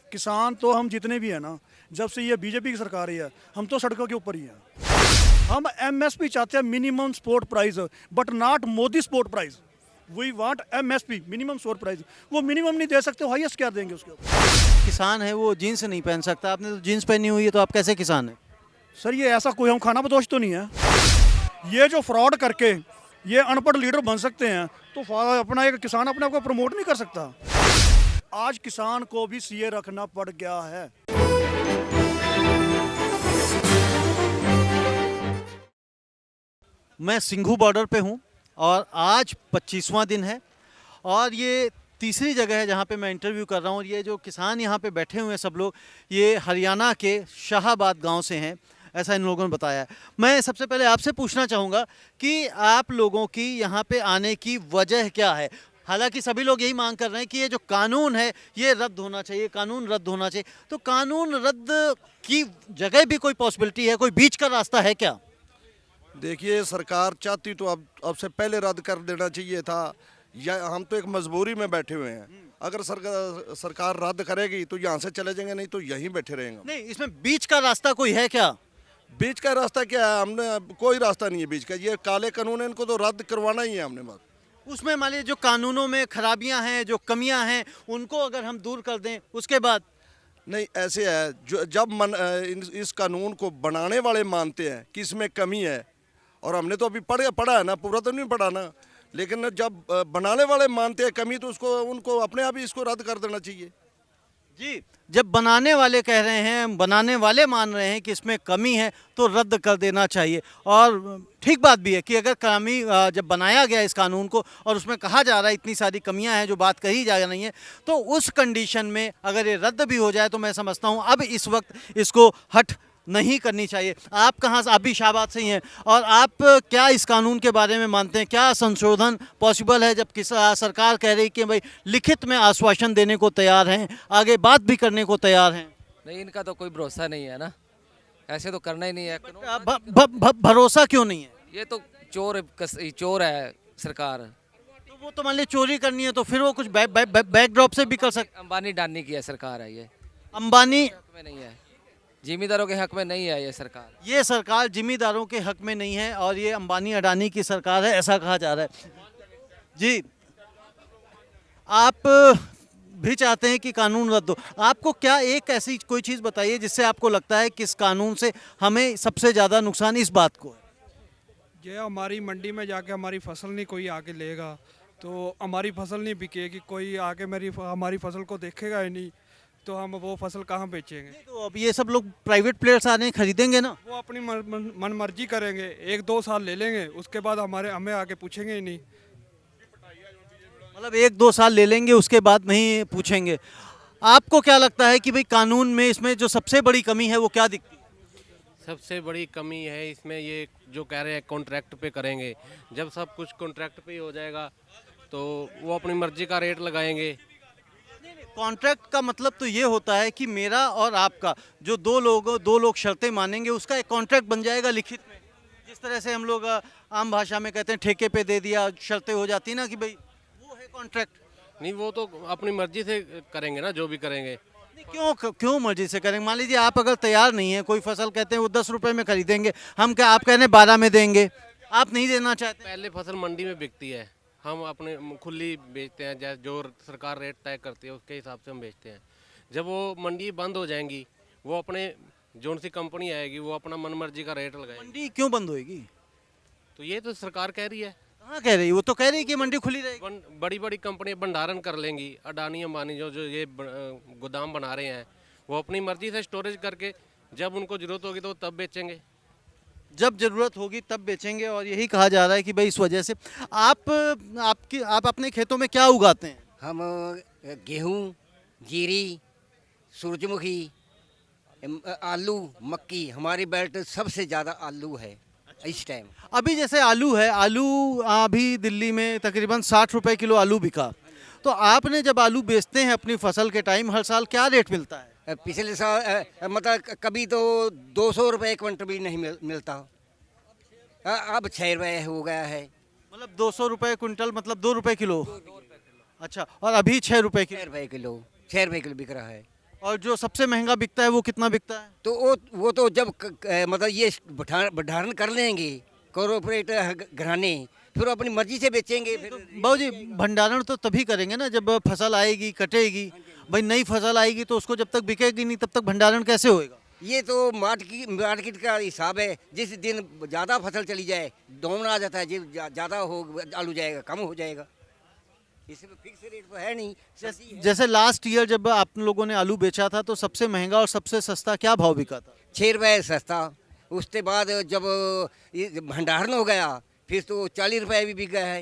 किसान तो हम जितने भी हैं ना, जब से ये बीजेपी की सरकार ही है, हम तो सड़कों के ऊपर ही हैं। हम एमएसपी चाहते हैं, minimum support price, but not Modi support price. We want MSP, minimum support price. वो मिनिमम नहीं दे सकते, हाईएस्ट क्या देंगे उसके ऊपर? किसान है वो जीन्स नहीं पहन सकता, आपने तो जीन्स पहनी हुई है, तो आप कैसे किसान हैं? सर ये ऐसा कोई हम खाना बदोश तो नहीं है। ये जो फ्रॉड करके ये अनपढ़ लीडर बन सकते हैं, तो अपना एक किसान अपने आप को प्रमोट नहीं कर सकता। आज किसान को भी सीए रखना पड़ गया है। मैं सिंघू बॉर्डर पे हूँ और आज 25वां दिन है और ये तीसरी जगह है जहाँ पे मैं इंटरव्यू कर रहा हूँ। और ये जो किसान यहाँ पे बैठे हुए हैं सब लोग, ये हरियाणा के शाहाबाद गांव से हैं, ऐसा इन लोगों ने बताया है। मैं सबसे पहले आपसे पूछना चाहूँगा कि आप लोगों की यहाँ पे आने की वजह क्या है? हालांकि सभी लोग यही मांग कर रहे हैं कि ये जो कानून है ये रद्द होना चाहिए, कानून रद्द होना चाहिए। तो कानून रद्द की जगह भी कोई पॉसिबिलिटी है, कोई बीच का रास्ता है क्या? देखिए, सरकार चाहती तो अब से पहले रद्द कर देना चाहिए था। या हम तो एक मजबूरी में बैठे हुए हैं। अगर सरकार रद्द करेगी तो यहाँ से चले जाएंगे, नहीं तो यहीं बैठे रहेंगे। नहीं, इसमें बीच का रास्ता कोई है क्या? बीच का रास्ता क्या है? हमने कोई रास्ता नहीं है बीच का। ये काले कानून है, इनको तो रद्द करवाना ही है हमने बस। उसमें मान लीजिए जो कानूनों में खराबियां हैं, जो कमियां हैं, उनको अगर हम दूर कर दें उसके बाद। नहीं, ऐसे है, जो जब इस कानून को बनाने वाले मानते हैं कि इसमें कमी है, और हमने तो अभी पढ़ा है ना, पूरा तो नहीं पढ़ा ना, लेकिन जब बनाने वाले मानते हैं कमी, तो उसको उनको अपने आप ही इसको रद्द कर देना चाहिए। जी, जब बनाने वाले कह रहे हैं, बनाने वाले मान रहे हैं कि इसमें कमी है, तो रद्द कर देना चाहिए। और ठीक बात भी है कि अगर कमी जब बनाया गया इस कानून को और उसमें कहा जा रहा है इतनी सारी कमियां हैं जो बात कही जा रही हैं, तो उस कंडीशन में अगर ये रद्द भी हो जाए तो मैं समझता हूं अब इस वक्त इसको हट नहीं करनी चाहिए। आप कहाँ से? आप भी शाहबाद से ही हैं, और आप क्या इस कानून के बारे में मानते हैं? क्या संशोधन पॉसिबल है जब सरकार कह रही कि भाई लिखित में आश्वासन देने को तैयार हैं, आगे बात भी करने को तैयार हैं? नहीं, इनका तो कोई भरोसा नहीं है ना, ऐसे तो करना ही नहीं है। भरोसा क्यों नहीं है? ये तो चोर है सरकार। तो वो तो मान लीजिए चोरी करनी है तो फिर वो कुछ बैकड्रॉप से भी कर सकते। अंबानी डालने की है सरकार है ये, अंबानी हक में नहीं है, जिम्मेदारों के हक में नहीं है ये सरकार। ये सरकार जिम्मेदारों के हक में नहीं है और ये अंबानी अडानी की सरकार है, ऐसा कहा जा रहा है। जी, आप भी चाहते हैं कि कानून रद्द हो। आपको क्या एक ऐसी कोई चीज़ बताइए जिससे आपको लगता है कि इस कानून से हमें सबसे ज़्यादा नुकसान इस बात को है? ये हमारी मंडी में जाके हमारी फसल नहीं कोई आके लेगा, तो हमारी फसल नहीं बिकेगी, कोई आके हमारी फसल को देखेगा ही नहीं, तो हम वो फसल कहाँ बेचेंगे? तो अब ये सब लोग प्राइवेट प्लेयर्स आ रहे हैं, खरीदेंगे ना? वो अपनी मन मर्जी करेंगे, 1-2 साल ले लेंगे, उसके बाद हमें आके पूछेंगे ही नहीं। मतलब 1-2 साल ले लेंगे, उसके बाद नहीं पूछेंगे। आपको क्या लगता है कि भाई कानून में इसमें जो सबसे बड़ी कमी है वो क्या दिखती है? सबसे बड़ी कमी है इसमें ये जो कह रहे हैं कॉन्ट्रैक्ट पे करेंगे। जब सब कुछ कॉन्ट्रैक्ट पे ही हो जाएगा तो वो अपनी मर्जी का रेट लगाएंगे। कॉन्ट्रैक्ट का मतलब तो ये होता है कि मेरा और आपका जो दो लोग शर्तें मानेंगे उसका एक कॉन्ट्रैक्ट बन जाएगा लिखित में। जिस तरह से हम लोग आम भाषा में कहते हैं ठेके पे दे दिया, शर्तें हो जाती ना कि भाई वो है कॉन्ट्रैक्ट। नहीं, वो तो अपनी मर्जी से करेंगे ना, जो भी करेंगे। क्यों मर्जी से करेंगे? मान लीजिए आप अगर तैयार नहीं है, कोई फसल कहते हैं वो 10 रुपए में खरीदेंगे, हम क्या आप कहने 12 में देंगे, आप नहीं देना चाहते? पहले फसल मंडी में बिकती है, हम अपने खुली बेचते हैं, जैसे जो सरकार रेट तय करती है उसके हिसाब से हम बेचते हैं। जब वो मंडी बंद हो जाएंगी, वो अपने जो सी कंपनी आएगी वो अपना मन मर्जी का रेट लगाएगी। मंडी क्यों बंद होएगी? तो ये तो सरकार कह रही है। कहाँ कह रही है? वो तो कह रही है कि मंडी खुली रहेगी। बड़ी बड़ी कंपनियां भंडारण कर लेंगी, अडानी अंबानी जो जो ये गोदाम बना रहे हैं, वो अपनी मर्जी से स्टोरेज करके जब उनको जरूरत होगी तो तब बेचेंगे। जब ज़रूरत होगी तब बेचेंगे, और यही कहा जा रहा है कि भाई इस वजह से आप अपने खेतों में क्या उगाते हैं? हम गेहूँ, जीरी, सूरजमुखी, आलू, मक्की, हमारी बेल्ट सबसे ज़्यादा आलू है इस टाइम। अभी जैसे आलू है, आलू अभी दिल्ली में तकरीबन 60 रुपए किलो आलू बिका, तो आपने जब आलू बेचते हैं अपनी फसल के टाइम, हर साल क्या रेट मिलता है? पिछले साल मतलब कभी तो 200 रुपये क्विंटल भी नहीं मिलता, अब 6 रुपये हो गया है। मतलब 200 रुपये क्विंटल, मतलब 2 रुपए किलो। अच्छा, और अभी 6 रुपए किलो? 6 रुपये किलो, 6 रुपये किलो बिक रहा है। और जो सबसे महंगा बिकता है वो कितना बिकता है? तो वो तो जब मतलब ये भंडारण कर लेंगे कॉर्पोरेट घराने, फिर अपनी मर्जी से बेचेंगे फिर। बाबू जी, भंडारण तो तभी करेंगे ना जब फसल आएगी, कटेगी। भाई नई फसल आएगी तो उसको जब तक बिकेगी नहीं तब तक भंडारण कैसे होएगा? ये तो मार्केट का हिसाब है। जिस दिन ज़्यादा फसल चली जाए डाउन आ जाता है, जब ज़्यादा हो आलू जाएगा कम हो जाएगा। इसमें फिक्स रेट तो है नहीं। जैसे लास्ट ईयर जब आप लोगों ने आलू बेचा था तो सबसे महंगा और सबसे सस्ता क्या भाव बिका था? 6 रुपये सस्ता। उसके बाद जब ये भंडारण हो गया फिर तो 40 रुपये भी बिक गया है।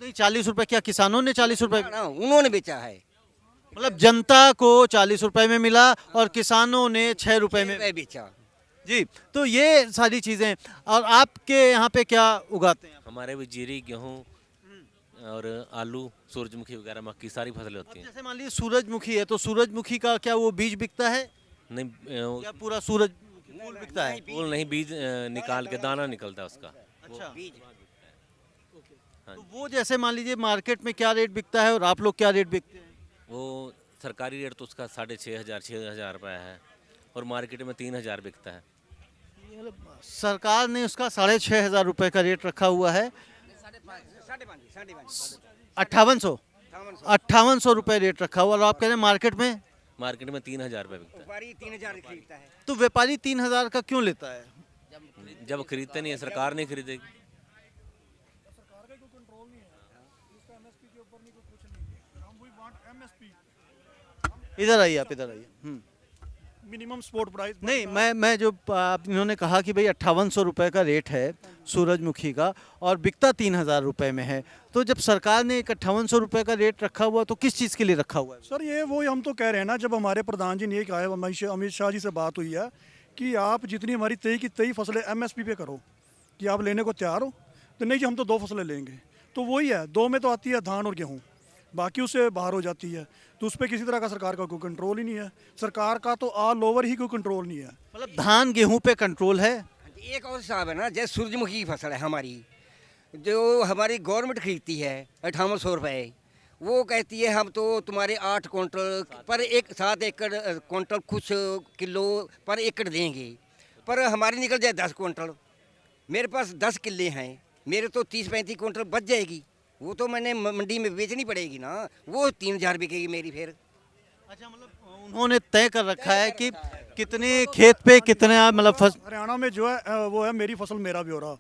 नहीं, 40 रुपए क्या किसानों ने 40 रुपए? ना, उन्होंने बेचा है। मतलब जनता को 40 रुपए में मिला और किसानों ने 6 रुपए में बेचा। जी। तो ये सारी चीजें। और आपके यहाँ पे क्या उगाते हैं? हमारे भी जीरी, गेहूँ और आलू, सूरजमुखी वगैरह मक्की सारी फसलें होती हैं। जैसे मान लीजिए सूरजमुखी है तो सूरजमुखी का क्या वो बीज बिकता है नहीं या पूरा सूरज फूल बिकता है? फूल नहीं, बीज निकाल के दाना निकलता है उसका। अच्छा। हाँ। तो वो जैसे मान लीजिए मार्केट में क्या रेट बिकता है और आप लोग क्या रेट बिकते हैं? वो सरकारी रेट तो उसका 6,500 रुपये है और मार्केट में 3,000 बिकता है। सरकार ने उसका 6,500 रुपए का रेट रखा हुआ है। 5800 रुपए रेट रखा हुआ। और आप कह रहे हैं मार्केट में 3,000 रुपये बिकता व्यापारी 3000 खरीदता है। तो व्यापारी 3,000 का क्यों लेता है? है। जब खरीदते नहीं है, सरकार नहीं खरीदेगी। इधर आइए, आप इधर आइए। मिनिमम सपोर्ट प्राइस नहीं, मैं जो इन्होंने कहा कि भाई 5800 रुपए का रेट है सूरजमुखी का और बिकता 3,000 रुपए में है, तो जब सरकार ने 5800 रुपए का रेट रखा हुआ तो किस चीज़ के लिए रखा हुआ है? सर ये वो हम तो कह रहे हैं ना, जब हमारे प्रधान जी ने ये कहा है, अमित शाह जी से बात हुई है कि आप जितनी हमारी 23 की 23 फसलें MSP पे करो कि आप लेने को तैयार हो, तो नहीं जी हम तो 2 फसलें लेंगे। तो वही है, 2 में तो आती है धान और गेहूँ, बाकी उससे बाहर हो जाती है। तो उस पर किसी तरह का सरकार का कोई कंट्रोल ही नहीं है। सरकार का तो ऑल ओवर ही कोई कंट्रोल नहीं है। मतलब धान गेहूं पे कंट्रोल है। एक और हिसाब है ना, जैसे सूरजमुखी की फसल है हमारी, जो हमारी गवर्नमेंट खरीदती है 5800 रुपये, वो कहती है हम तो तुम्हारे 8 क्विंटल पर 7 एकड़ क्विंटल कुछ किलो पर एकड़ देंगे, पर हमारी निकल जाए 10 क्विंटल। मेरे पास 10 किले हैं, मेरे तो 30-35 क्विंटल बच जाएगी। वो तो मैंने मंडी में बेचनी पड़ेगी ना, वो 3,000 बिकेगी मेरी फिर। अच्छा, मतलब उन्होंने तय कर रखा है कि कितने खेत पे कितने मतलब हरियाणा में जो है वो है मेरी फसल मेरा ब्यौरा।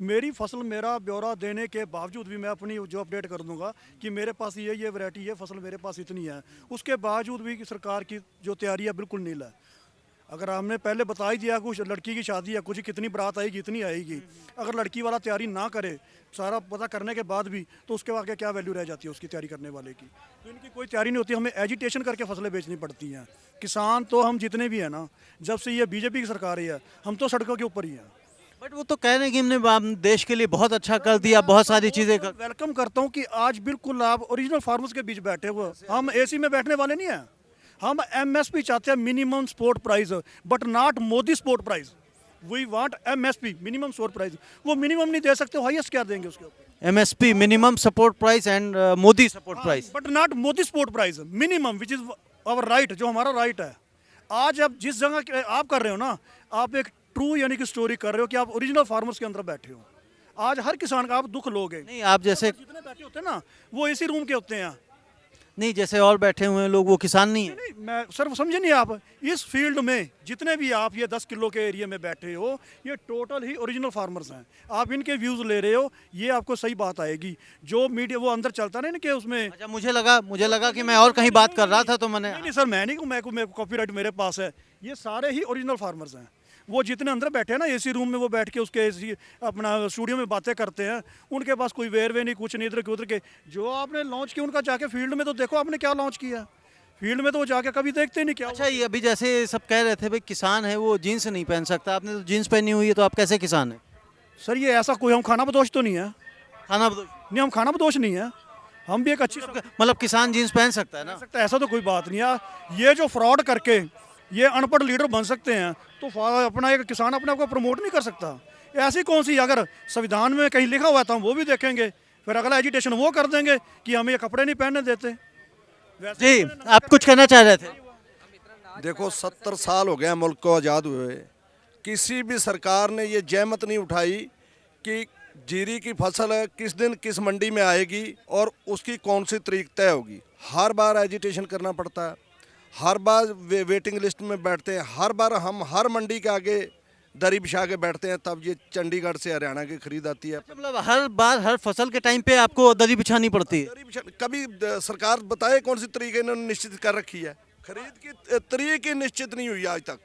मेरी फसल मेरा ब्यौरा देने के बावजूद भी मैं अपनी जो अपडेट कर दूंगा कि मेरे पास ये वैरायटी, ये फसल मेरे पास इतनी है, उसके बावजूद भी कि सरकार की जो तैयारी है बिल्कुल नील है। अगर हमने पहले बता ही दिया कुछ लड़की की शादी है, कुछ कितनी बारात आएगी इतनी आएगी, अगर लड़की वाला तैयारी ना करे सारा पता करने के बाद भी, तो उसके आगे क्या वैल्यू रह जाती है उसकी तैयारी करने वाले की। तो इनकी कोई तैयारी नहीं होती, हमें एजिटेशन करके फसलें बेचनी पड़ती हैं। किसान तो हम जितने भी हैं ना, जब से ये बीजेपी की सरकार है हम तो सड़कों के ऊपर ही हैं। बट वो तो कह रहे हैं कि हमने देश के लिए बहुत अच्छा कर दिया, बहुत सारी चीज़ें कर। वेलकम करता हूँ कि आज बिल्कुल आप ओरिजिनल फार्मर्स के बीच बैठे हुए, हम AC में बैठने वाले नहीं हैं। हम MSP चाहते हैं, minimum support price, but not Modi support price. We want MSP, minimum support price. वो मिनिमम नहीं दे सकते, हाईएस्ट क्या देंगे उसके ऊपर? MSP minimum support price and Modi support price, but not Modi support price, minimum which is our right, जो हमारा राइट है। आज आप जिस जगह आप कर रहे हो ना, आप एक ट्रू यानी कि स्टोरी कर रहे हो कि आप ओरिजिनल फार्मर्स के अंदर बैठे हो। आज हर किसान का आप दुख लोगे। नहीं आप जैसे जितने बैठे होते हैं ना वो इसी रूम के होते हैं। नहीं, जैसे और बैठे हुए हैं लोग वो किसान नहीं है। नहीं, मैं सर समझे नहीं आप, इस फील्ड में जितने भी आप ये 10 किलो के एरिया में बैठे हो, ये टोटल ही ओरिजिनल फार्मर्स हैं। आप इनके व्यूज़ ले रहे हो, ये आपको सही बात आएगी। जो मीडिया वो अंदर चलता ना इनके उसमें। अच्छा, मुझे लगा कि मैं और कहीं बात कर रहा था तो मैंने। नहीं सर, मैं नहीं, मैं कॉपीराइट मेरे पास है। ये सारे ही ओरिजिनल फार्मर्स हैं। वो जितने अंदर बैठे हैं ना AC रूम में, वो बैठ के उसके AC अपना स्टूडियो में बातें करते हैं, उनके पास कोई वेरवे नहीं, कुछ नहीं, इधर के उधर के। जो आपने लॉन्च किया उनका जाके फील्ड में तो देखो आपने क्या लॉन्च किया। फील्ड में तो वो जाके कभी देखते ही नहीं क्या। अच्छा, ये अभी जैसे सब कह रहे थे भाई किसान है वो जीन्स नहीं पहन सकता, आपने तो जीन्स पहनी हुई है, तो आप कैसे किसान है? सर ये ऐसा कोई हम खाना बदोश तो नहीं है। खाना नहीं, हम खाना बदोश नहीं है। हम भी एक अच्छी मतलब किसान जीन्स पहन सकता है ना? सकता है, ऐसा तो कोई बात नहीं है। ये जो फ्रॉड करके ये अनपढ़ लीडर बन सकते हैं, तो अपना एक किसान अपने आप को प्रमोट नहीं कर सकता। ऐसी कौन सी, अगर संविधान में कहीं लिखा हुआ था हम वो भी देखेंगे, फिर अगला एजिटेशन वो कर देंगे कि हमें ये कपड़े नहीं पहनने देते। जी, आप कुछ कहना चाह रहे थे? देखो 70 साल हो गए मुल्क को आज़ाद हुए, किसी भी सरकार ने ये जहमत नहीं उठाई कि जीरी की फसल किस दिन किस मंडी में आएगी और उसकी कौन सी तारीख तय होगी। हर बार एजिटेशन करना पड़ता है, हर बार वेटिंग लिस्ट में बैठते हैं, हर बार हम हर मंडी के आगे दरी बिछा के बैठते हैं, तब ये चंडीगढ़ से हरियाणा की खरीद आती है। मतलब हर बार हर फसल के टाइम पे आपको दरी बिछानी पड़ती है। कभी सरकार बताए कौन सी तारीख इन्होंने निश्चित कर रखी है? खरीद की तारीख ही निश्चित नहीं हुई आज तक।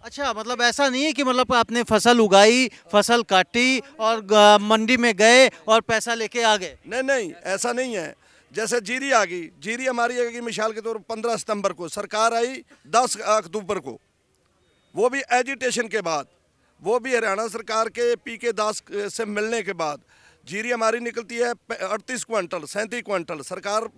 अच्छा, मतलब ऐसा नहीं है कि मतलब आपने फसल उगाई, फसल काटी और मंडी में गए और पैसा लेके आ गए। नहीं नहीं, ऐसा नहीं है। जैसे जीरी आ गई, जीरी हमारी आएगी मिसाल के तौर पर 15 सितंबर को, सरकार आई 10 अक्टूबर को, वो भी एजिटेशन के बाद, वो भी हरियाणा सरकार के PK दास से मिलने के बाद। जीरी हमारी निकलती है 38 क्विंटल 37 क्विंटल, सरकार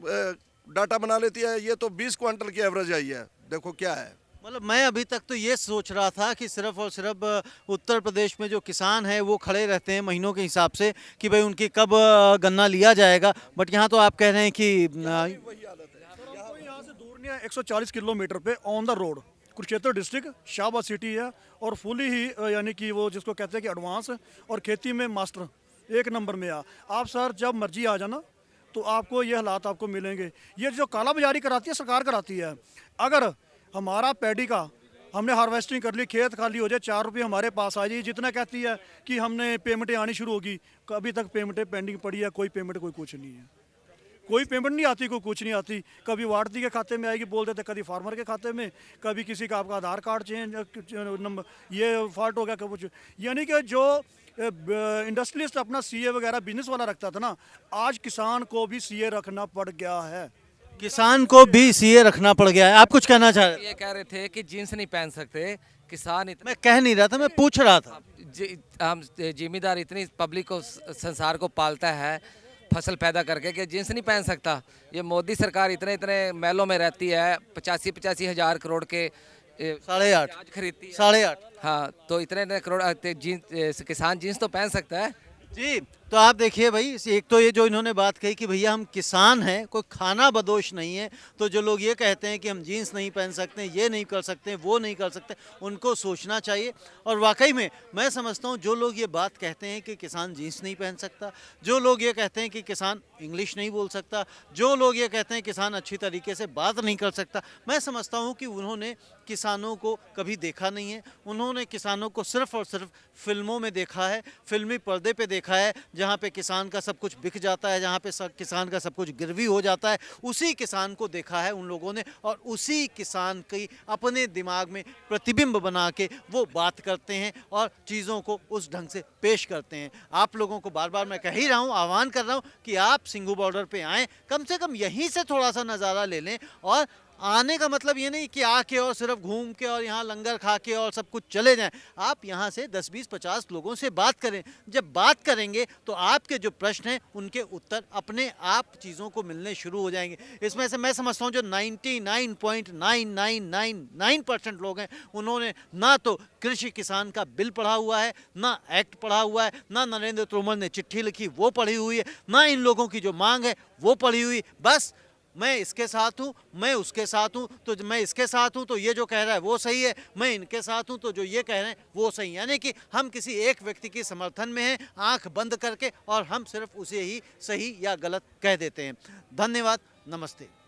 डाटा बना लेती है, ये तो 20 क्विंटल की एवरेज आई है। देखो क्या है। मतलब मैं अभी तक तो ये सोच रहा था कि सिर्फ और सिर्फ उत्तर प्रदेश में जो किसान है वो खड़े रहते हैं महीनों के हिसाब से कि भाई उनकी कब गन्ना लिया जाएगा, बट यहाँ तो आप कह रहे हैं कि यहाँ से दूर नहीं है, 140 किलोमीटर पे on the road Kurukshetra district Shahbad city है, और फुली ही यानी कि वो जिसको कहते हैं कि एडवांस और खेती में मास्टर 1 नंबर में आप सर जब मर्जी आ जाना तो आपको ये हालात आपको मिलेंगे। ये जो काला बाजारी कराती है सरकार कराती है। अगर हमारा पैडी का हमने हार्वेस्टिंग कर ली, खेत खाली हो जाए, 4 रुपये हमारे पास आ जाए, जितना कहती है कि हमने पेमेंटें आनी शुरू होगी, अभी तक पेमेंटें पेंडिंग पड़ी है, कोई पेमेंट कोई कुछ नहीं है, कोई पेमेंट नहीं आती, कोई कुछ नहीं आती। कभी वार्डी के खाते में आएगी बोल देते, कभी फार्मर के खाते में, कभी किसी का आपका आधार कार्ड चेंज नंबर ये फॉल्ट हो गया, कभी कुछ। यानी कि जो इंडस्ट्रियलिस्ट अपना CA वगैरह बिजनेस वाला रखता था ना, आज किसान को भी CA रखना पड़ गया है। किसान को भी CA रखना पड़ गया है। आप कुछ कहना चाह रहे थे? ये कह रहे थे कि जीन्स नहीं पहन सकते किसान इतने, मैं कह नहीं रहा था, मैं पूछ रहा था। हम जिम्मेदार इतनी पब्लिक को संसार को पालता है फसल पैदा करके कि जींस नहीं पहन सकता। ये मोदी सरकार इतने इतने महलों में रहती है, 85 हज़ार करोड़ के 8.5 खरीदती है। 8.5। हाँ, तो इतने इतने करोड़ जींस किसान जींस तो पहन सकता है जी। तो आप देखिए भाई, एक तो ये जो इन्होंने बात कही कि भैया हम किसान हैं, कोई खाना बदोश नहीं है, तो जो लोग ये कहते हैं कि हम जीन्स नहीं पहन सकते, ये नहीं कर सकते, वो नहीं कर सकते, उनको सोचना चाहिए। और वाकई में मैं समझता हूँ जो लोग ये बात कहते हैं कि किसान जीन्स नहीं पहन सकता, जो लोग ये कहते हैं कि किसान इंग्लिश नहीं बोल सकता, जो लोग ये कहते हैं किसान अच्छी तरीके से बात नहीं कर सकता, मैं समझता हूँ कि उन्होंने किसानों को कभी देखा नहीं है। उन्होंने किसानों को सिर्फ और सिर्फ फिल्मों में देखा है, फिल्मी पर्दे पे देखा है, जहाँ पे किसान का सब कुछ बिक जाता है, जहाँ पे किसान का सब कुछ गिरवी हो जाता है, उसी किसान को देखा है उन लोगों ने, और उसी किसान की अपने दिमाग में प्रतिबिंब बना के वो बात करते हैं और चीज़ों को उस ढंग से पेश करते हैं। आप लोगों को बार बार मैं कह ही रहा हूँ, आह्वान कर रहा हूँ कि आप सिंघू बॉर्डर पे आएँ, कम से कम यहीं से थोड़ा सा नज़ारा ले लें। और आने का मतलब ये नहीं कि आके और सिर्फ घूम के और यहाँ लंगर खा के और सब कुछ चले जाएं। आप यहाँ से 10, 20, 50 लोगों से बात करें। जब बात करेंगे तो आपके जो प्रश्न हैं उनके उत्तर अपने आप चीज़ों को मिलने शुरू हो जाएंगे। इसमें से मैं समझता हूँ जो 99.9999% लोग हैं, उन्होंने ना तो कृषि किसान का बिल पढ़ा हुआ है, ना एक्ट पढ़ा हुआ है, ना नरेंद्र तोमर ने चिट्ठी लिखी वो पढ़ी हुई है, ना इन लोगों की जो मांग है वो पढ़ी हुई। बस मैं इसके साथ हूँ, मैं उसके साथ हूँ, तो मैं इसके साथ हूँ तो ये जो कह रहा है वो सही है, मैं इनके साथ हूँ तो जो ये कह रहे हैं वो सही है। यानी कि हम किसी एक व्यक्ति के समर्थन में हैं, आंख बंद करके, और हम सिर्फ उसे ही सही या गलत कह देते हैं। धन्यवाद, नमस्ते।